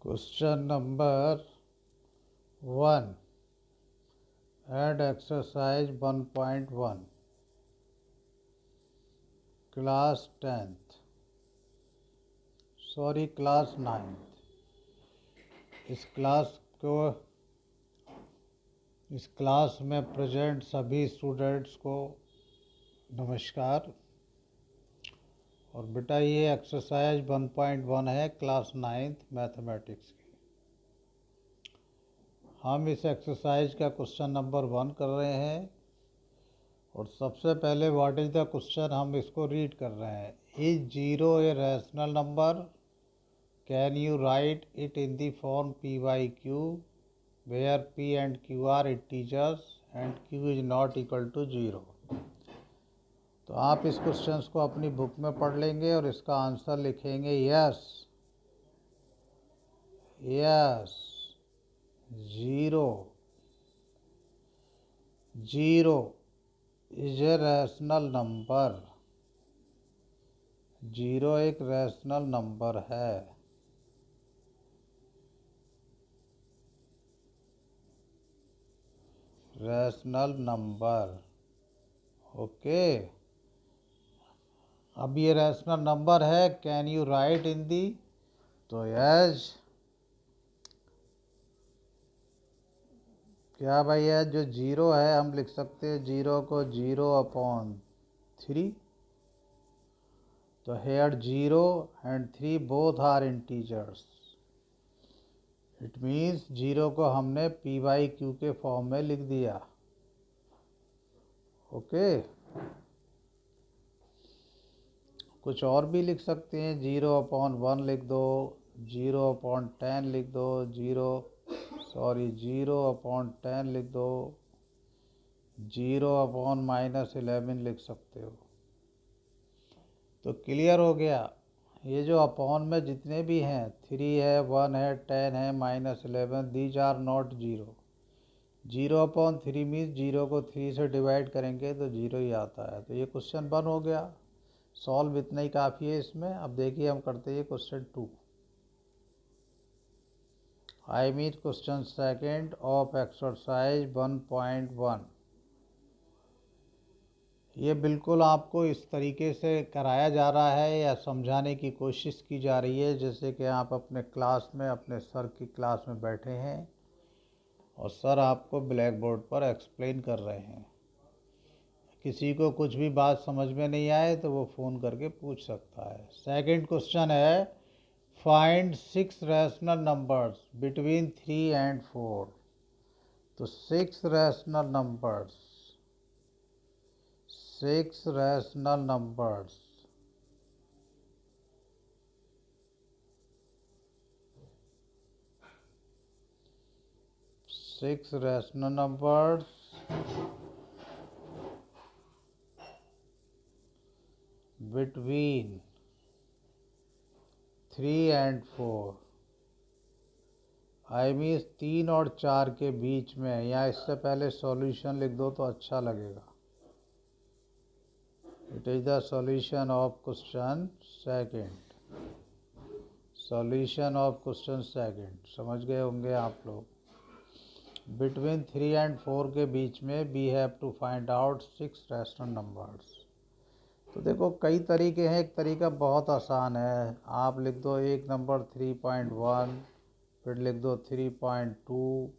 Question number 1 and exercise 1.1 class 10th class 9th इस class में present सभी students को नमस्कार। और बेटा ये एक्सरसाइज 1.1 है क्लास 9th मैथमेटिक्स की। हम इस एक्सरसाइज का क्वेश्चन नंबर 1 कर रहे हैं और सबसे पहले व्हाट इज द क्वेश्चन हम इसको रीड कर रहे हैं। Is 0 a rational number? Can you write it in the form p by q where p and q are integers and q is not equal to 0। तो आप इस question को अपनी बुक में पढ़ लेंगे और इसका आंसर लिखेंगे yes 0 is a rational number. 0 एक रैशनल नंबर है। Rational number okay. अब ये रैशनल नंबर है। कैन यू राइट इन दी? तो यस क्या भैया जो 0 है हम लिख सकते हैं 0 को 0/3। तो here 0 and 3 both are integers. It means 0 को हमने p बाई क्यू के फॉर्म में लिख दिया। ओके कुछ और भी लिख सकते हैं। 0/1 लिख दो, 0/10 लिख दो, 0/10 लिख दो, 0/-11 लिख सकते हो। तो क्लियर हो गया। ये जो अपॉन में जितने भी हैं 3 है, 1 है, 10 है, -11 दीज आर नॉट 0। 0/3 मीन्स 0 को 3 से डिवाइड करेंगे तो 0 ही आता है। तो ये क्वेश्चन 1 हो गया। सॉल्व इतना ही काफ़ी है इसमें। अब देखिए हम करते हैं question 2। I mean question second of exercise 1.1। ये बिल्कुल आपको इस तरीके से कराया जा रहा है या समझाने की कोशिश की जा रही है जैसे कि आप अपने क्लास में अपने सर की क्लास में बैठे हैं और सर आपको ब्लैक बोर्ड पर एक्सप्लेन कर रहे हैं। किसी को कुछ भी बात समझ में नहीं आए तो वो फ़ोन करके पूछ सकता है। सेकंड क्वेश्चन है find 6 rational numbers between 3 and 4। तो 6 rational numbers 6 rational numbers between 3 and 4। I mean 3 और 4 के बीच में, या इससे पहले सॉल्यूशन लिख दो तो अच्छा लगेगा। It is the solution of question second. Solution of question second समझ गए होंगे आप लोग। बिटवीन 3 and 4 के बीच में we have to find out 6 rational numbers. तो देखो कई तरीके हैं। एक तरीका बहुत आसान है। आप लिख दो एक नंबर 3.1, फिर लिख दो 3.2,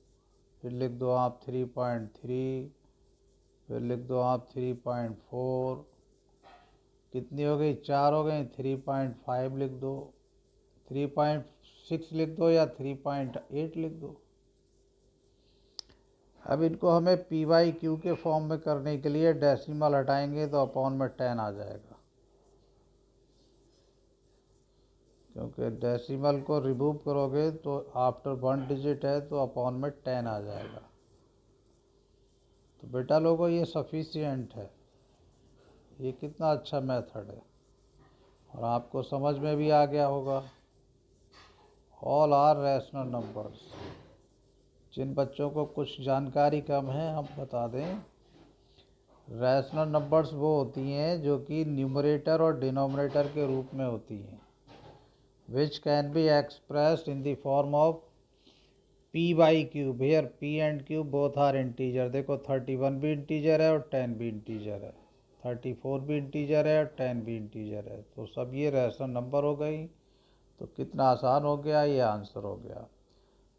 फिर लिख दो आप 3.3, फिर लिख दो आप 3.4। कितनी हो गई? 4 हो गई। 3.5 लिख दो, 3.6 लिख दो या 3.8 लिख दो। अब इनको हमें p बाई क्यू के फॉर्म में करने के लिए डेसिमल हटाएंगे तो अपॉन में 10 आ जाएगा, क्योंकि डेसिमल को रिमूव करोगे तो आफ्टर 1 डिजिट है तो अपॉन में 10 आ जाएगा। तो बेटा लोगों ये सफिशिएंट है। ये कितना अच्छा मेथड है और आपको समझ में भी आ गया होगा। All are rational numbers. जिन बच्चों को कुछ जानकारी कम है हम बता दें, रैशनल नंबर्स वो होती हैं जो कि न्यूमरेटर और डिनोमिनेटर के रूप में होती हैं। which can be expressed in the form of p by cube. Here p and q both are integer. देखो 31 भी इंटीजर है और 10 भी इंटीजर है, 34 भी इंटीजर है और 10 भी इंटीजर है, तो सब ये रैशनल नंबर हो गई। तो कितना आसान हो गया, ये आंसर हो गया।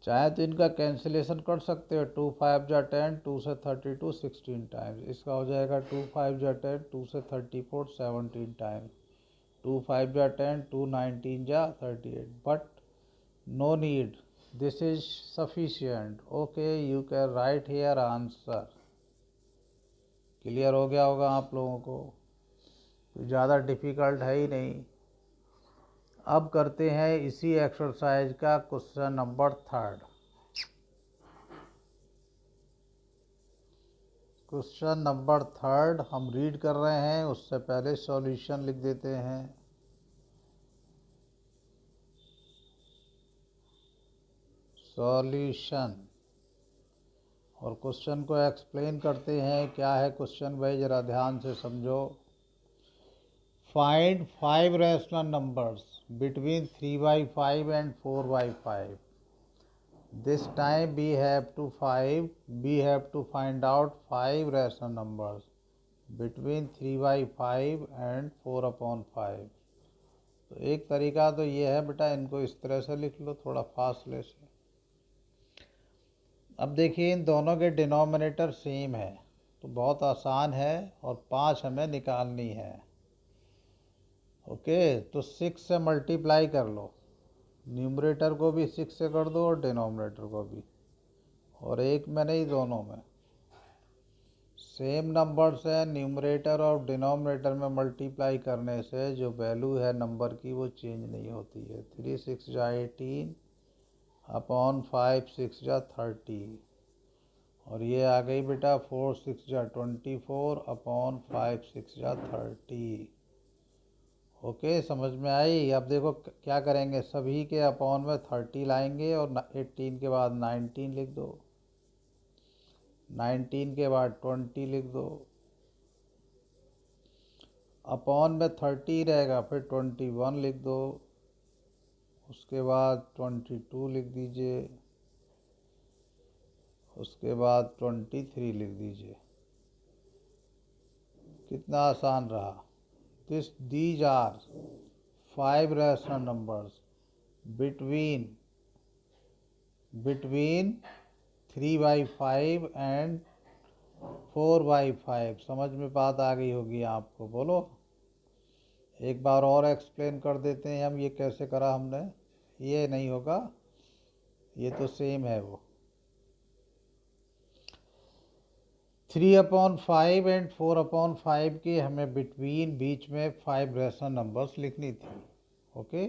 चाहे तो इनका कैंसिलेशन कर सकते हो, 2 5 जा 10, 2 से 32 16 टाइम्स, इसका हो जाएगा 2 5 जा 10, 2 से 34 17 टाइम्स, 2 5 जा 10, 2 19 जा 38, but no need, this is sufficient, okay, you can write here answer। Clear हो गया होगा आप लोगों को, ज़्यादा डिफ़िकल्ट है ही नहीं। अब करते हैं इसी एक्सरसाइज का क्वेश्चन नंबर 3। क्वेश्चन नंबर 3 हम रीड कर रहे हैं, उससे पहले सॉल्यूशन लिख देते हैं। सॉल्यूशन, और क्वेश्चन को एक्सप्लेन करते हैं। क्या है क्वेश्चन भाई, ज़रा ध्यान से समझो। Find 5 rational numbers between 3 by 5 and 4 by 5। This time we have to find out 5 rational numbers between 3 by 5 and 4 upon 5। तो एक तरीका तो ये है बेटा, इनको इस तरह से लिख लो थोड़ा फासले से। अब देखिए इन दोनों के डिनोमिनेटर सेम है, तो बहुत आसान है, और 5 हमें निकालनी है। ओके, तो 6 से मल्टीप्लाई कर लो, न्यूमरेटर को भी 6 से कर दो और डिनोमिनेटर को भी, और एक में नहीं दोनों में। सेम नंबर्स है, न्यूमरेटर और डिनोमिनेटर में मल्टीप्लाई करने से जो वैल्यू है नंबर की वो चेंज नहीं होती है। 3 6 जा 18 अपॉन 5 6 जा 30, और ये आ गई बेटा 4 6 जा 24 अपॉन 5 6 जा 30। ओके, समझ में आई। अब देखो क्या करेंगे, सभी के अपॉन में 30 लाएंगे और 18 के बाद 19 लिख दो, 19 के बाद 20 लिख दो, अपॉन में 30 रहेगा, फिर 21 लिख दो, उसके बाद 22 लिख दीजिए, उसके बाद 23 लिख दीजिए। कितना आसान रहा। These are 5 rational numbers between 3 by 5 and 4 by 5। समझ में बात आ गई होगी आपको, बोलो। एक बार और एक्सप्लेन कर देते हैं हम, ये कैसे करा हमने। ये नहीं होगा, ये तो सेम है वो। 3 upon 5 and 4 upon 5 के हमें बीच में 5 रैशनल नंबर्स लिखनी थी। ओके,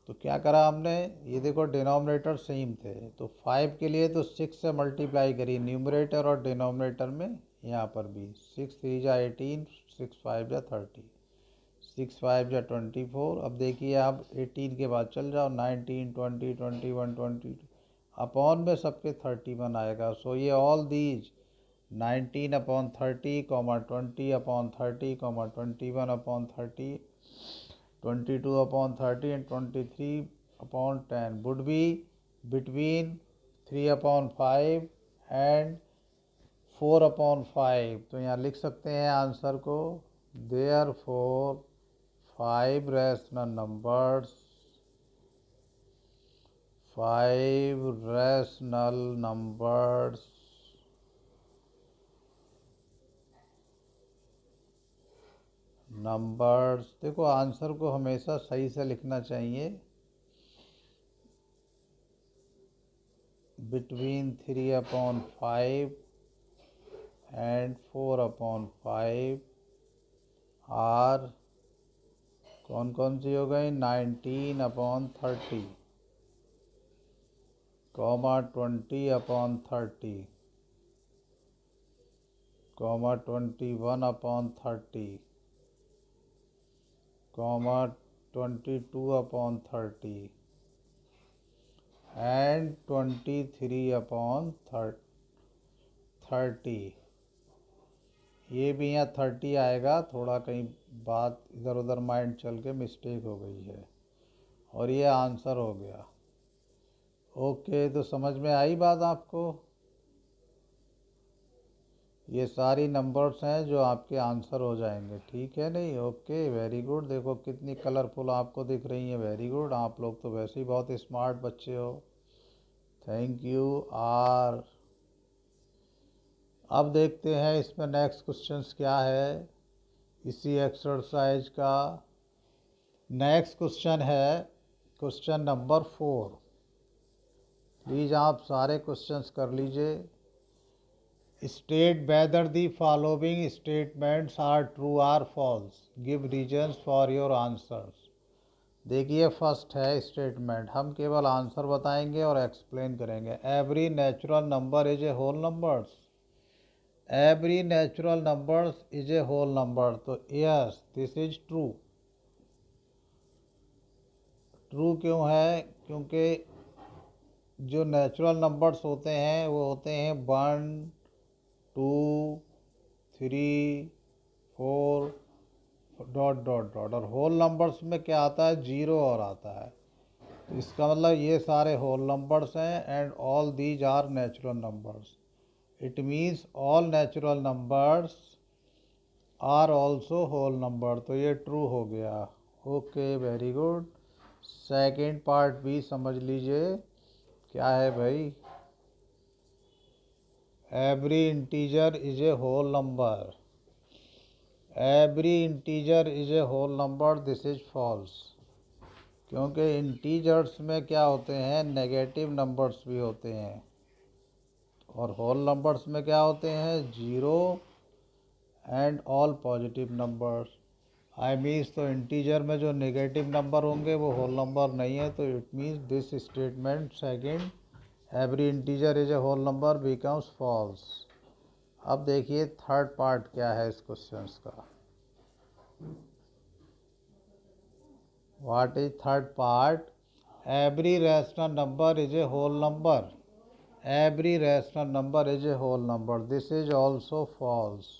तो क्या करा हमने, ये देखो डिनोमिनेटर सेम थे, तो 5 के लिए तो 6 से मल्टीप्लाई करिए न्यूमरेटर और डिनोमिनेटर में, यहाँ पर भी 6 3 जा 18, 6 5 जा 30, 6 5 जा 24। अब देखिए आप 18 के बाद चल जाओ, 19 20 21 22, अपॉन में सबके 31 आएगा। सो ये all these 19 upon 30, 20 upon 30, 21 upon 30, 22 upon 30 and 23 upon 10 would be between 3 upon 5 and 4 upon 5। तो यहाँ लिख सकते हैं आंसर को, therefore 5 rational numbers देखो आंसर को हमेशा सही से लिखना चाहिए। Between 3 upon 5 and 4 upon 5 are कौन कौन सी हो गई, 19 upon 30, 20 upon 30, 21 upon 30, 22 upon 30 and 23 upon 30। ये भी यहाँ 30 आएगा, थोड़ा कहीं बात इधर उधर माइंड चल के मिस्टेक हो गई है। और ये आंसर हो गया। ओके, तो समझ में आई बात आपको? ये सारी नंबर्स हैं जो आपके आंसर हो जाएंगे, ठीक है नहीं? Okay, very good. देखो कितनी कलरफुल आपको दिख रही हैं, वेरी गुड। आप लोग तो वैसे ही बहुत स्मार्ट बच्चे हो। Thank you. आर अब देखते हैं इसमें नेक्स्ट क्वेश्चंस क्या है इसी एक्सरसाइज का। नेक्स्ट क्वेश्चन है क्वेश्चन नंबर 4। प्लीज़ आप सारे क्वेश्चंस कर लीजिए। State whether the following statements are true or false, give reasons for your answers. देखिए फर्स्ट है स्टेटमेंट, हम केवल आंसर बताएंगे और एक्सप्लेन करेंगे। Every natural number is a whole numbers. Every natural numbers is a whole number, तो yes this is true. True क्यों है? क्योंकि जो नेचुरल नंबर्स होते हैं वो होते हैं 1 2 3 4 डॉट डॉट डॉट, और होल नंबर्स में क्या आता है? 0 और आता है। तो इसका मतलब ये सारे होल नंबर्स हैं and all these are natural numbers. It means all natural numbers are also whole number, तो ये ट्रू हो गया। Okay, very good. Second part भी समझ लीजिए, क्या है भाई? Every integer is a whole number. Every integer is a whole number, this is false. क्योंकि इंटीजर्स में क्या होते हैं? नेगेटिव नंबर्स भी होते हैं, और होल नंबर्स में क्या होते हैं? 0 and all positive numbers. I means तो इंटीजर में जो नेगेटिव नंबर होंगे वो होल नंबर नहीं है, तो it means this statement second, every integer is a whole number, becomes false. अब देखिए थर्ड पार्ट क्या है इस क्वेश्चन का। What is third part? Every rational number is a whole number. Every rational number is a whole number, this is also false.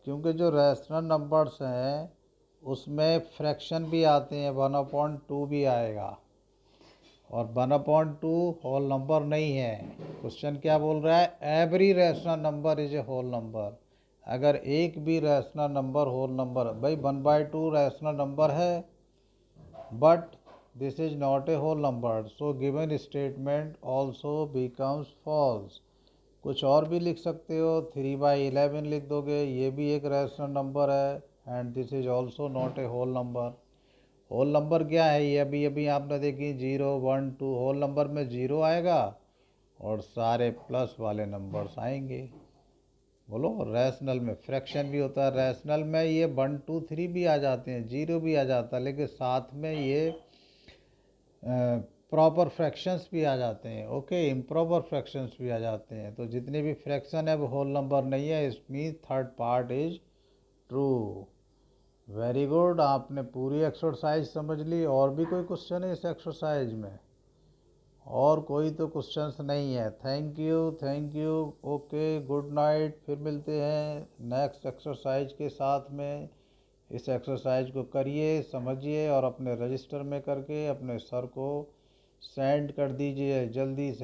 क्योंकि जो rational numbers हैं उसमें फ्रैक्शन भी आते हैं, 1/2 भी आएगा, और 1/2 होल नंबर नहीं है। क्वेश्चन क्या बोल रहा है? Every rational number is a whole number. अगर एक भी रैशनल नंबर होल नंबर, भाई 1/2 रैशनल नंबर है, but this is not a whole number, so given statement also becomes false. कुछ और भी लिख सकते हो, 3/11 लिख दोगे, ये भी एक रैशनल नंबर है and this is also not a whole number. Whole number क्या है? ये अभी अभी आपने देखी 0 1 2, होल नंबर में 0 आएगा और सारे प्लस वाले नंबर्स आएंगे। बोलो, रैशनल में फ्रैक्शन भी होता है, रैशनल में ये 1 2 3 भी आ जाते हैं, 0 भी आ जाता है, लेकिन साथ में ये प्रॉपर फ्रैक्शंस भी आ जाते हैं। ओके, इम्प्रॉपर फ्रैक्शंस भी आ जाते हैं। तो जितने भी फ्रैक्शन है वो होल नंबर नहीं है, इस means third part is true. Very good, आपने पूरी एक्सरसाइज समझ ली। और भी कोई क्वेश्चन है इस एक्सरसाइज में? और कोई तो क्वेश्चंस नहीं है। Thank you, thank you. Okay, good night. फिर मिलते हैं नेक्स्ट एक्सरसाइज के साथ में। इस एक्सरसाइज को करिए, समझिए और अपने रजिस्टर में करके अपने सर को सेंड कर दीजिए जल्दी से।